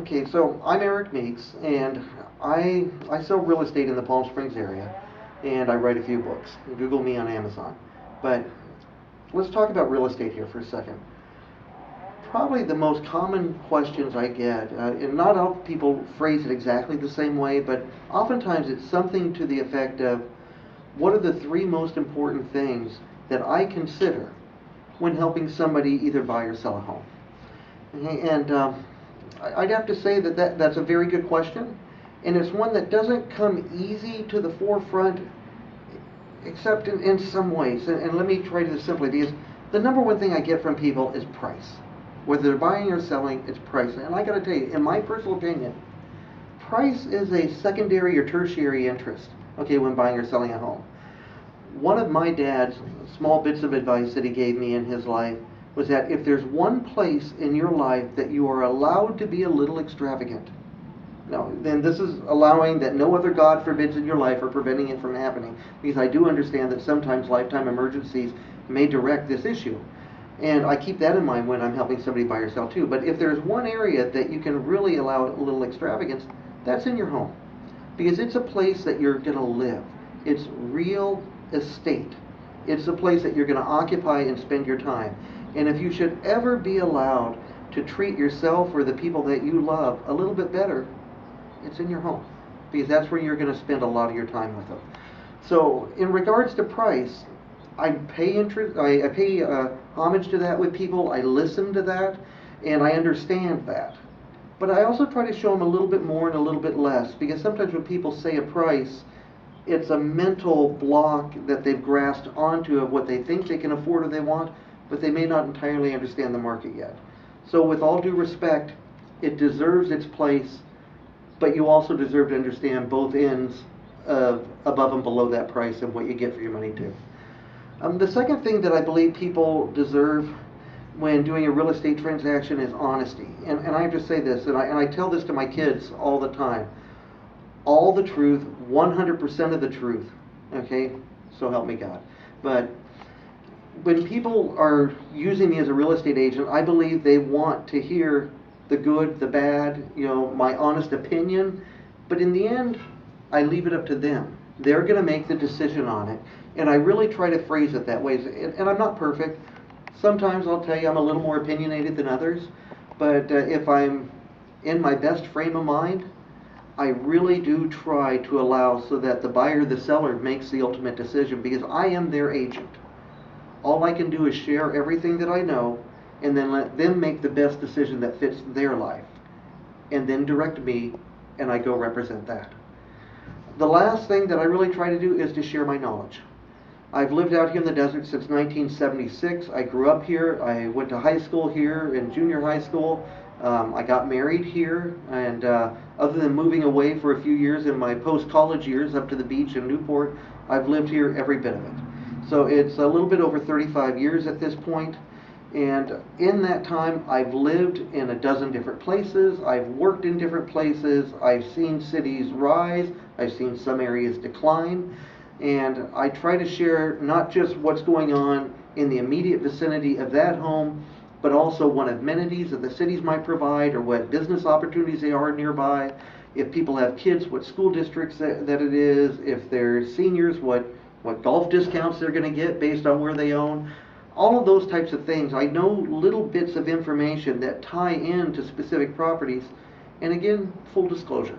Okay, so I'm Eric Meeks, and I sell real estate in the Palm Springs area, and I write a few books. Google me on Amazon. But let's talk about real estate here for a second. Probably the most common questions I get, and not all people phrase it exactly the same way, but oftentimes it's something to the effect of, what are the three most important things that I consider when helping somebody either buy or sell a home? And I'd have to say that that's a very good question, and it's one that doesn't come easy to the forefront, except in some ways. And let me try to do this simply, because the number one thing I get from people is price. Whether they're buying or selling, it's price. And I got to tell you, in my personal opinion, price is a secondary or tertiary interest, okay, when buying or selling a home. One of my dad's small bits of advice that he gave me in his life was that if there's one place in your life that you are allowed to be a little extravagant, no, then this is allowing that no other God forbids in your life or preventing it from happening, because I do understand that sometimes lifetime emergencies may direct this issue. And I keep that in mind when I'm helping somebody buy or sell too. But if there's one area that you can really allow a little extravagance, that's in your home. Because it's a place that you're going to live. It's real estate. It's a place that you're going to occupy and spend your time. And if you should ever be allowed to treat yourself or the people that you love a little bit better, it's in your home. Because that's where you're going to spend a lot of your time with them. So in regards to price, I pay homage to that with people. I listen to that, and I understand that. But I also try to show them a little bit more and a little bit less, because sometimes when people say a price, it's a mental block that they've grasped onto of what they think they can afford or they want, but they may not entirely understand the market yet. So with all due respect, it deserves its place, but you also deserve to understand both ends of above and below that price and what you get for your money too. The second thing that I believe people deserve when doing a real estate transaction is honesty. And I have to say this, and I tell this to my kids all the time. All the truth, 100% of the truth, okay? So help me God. But when people are using me as a real estate agent, I believe they want to hear the good, the bad, my honest opinion. But in the end, I leave it up to them. They're going to make the decision on it. And I really try to phrase it that way. And I'm not perfect. Sometimes I'll tell you I'm a little more opinionated than others. But if I'm in my best frame of mind, I really do try to allow so that the buyer, the seller, makes the ultimate decision, because I am their agent. All I can do is share everything that I know and then let them make the best decision that fits their life. And then direct me, and I go represent that. The last thing that I really try to do is to share my knowledge. I've lived out here in the desert since 1976. I grew up here. I went to high school here and junior high school. I got married here, and other than moving away for a few years in my post-college years up to the beach in Newport, I've lived here every bit of it. So it's a little bit over 35 years at this point. And in that time, I've lived in a dozen different places. I've worked in different places. I've seen cities rise. I've seen some areas decline. And I try to share not just what's going on in the immediate vicinity of that home, but also what amenities that the cities might provide or what business opportunities they are nearby. If people have kids, what school districts that it is. If they're seniors, what golf discounts they're going to get based on where they own. All of those types of things. I know little bits of information that tie into specific properties. And again, full disclosure.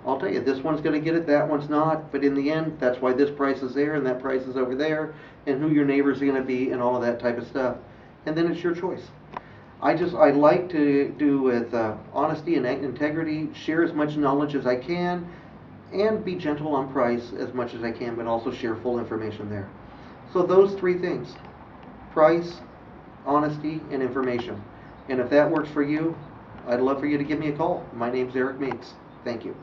I'll tell you, this one's going to get it, that one's not, but in the end, that's why this price is there and that price is over there, and who your neighbors are going to be and all of that type of stuff. And then it's your choice. I like to do with honesty and integrity, share as much knowledge as I can, and be gentle on price as much as I can, but also share full information there. So those three things: price, honesty, and information. And if that works for you, I'd love for you to give me a call. My name's Eric Meeks. Thank you.